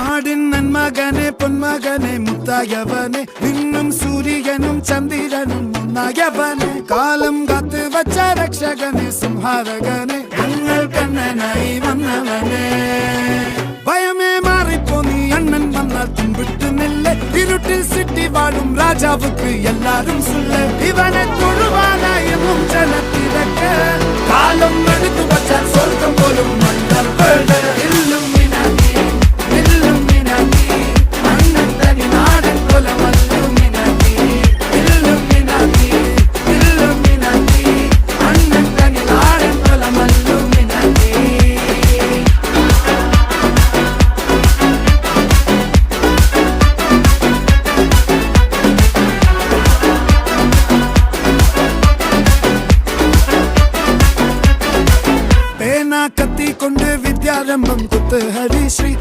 നാടിൻ നന്മകനെ പൊന്മകനെ മുത്തായവനെ നിന്നും സൂര്യനും ചന്ദ്രനും ഒന്നായവനെ കാലം കാത്ത് വച്ച രക്ഷകനെ സംഹാരകനെ ഞങ്ങൾ കണ്ണനായി വന്നവനെ ഭയമേ മാറിപ്പോ നീ അണ്ണൻ വന്നാൽ തുമ്പിട്ട് നെല്ല് ഇരുട്ടിൽ സിറ്റി വാഴും രാജാവുക്ക് എല്ലാരും സുല്ല് ഇവനെ തൊഴുവാനായും ജനത്തിരക്ക് കാലം എടുത്തു വച്ചാൽ സ്വർഗം പോലും മണ്ണൽ വേൾഡ് കത്തി കൊണ്ട് വിദ്യാരംഭം കുത്ത് ഹരിശ്രീ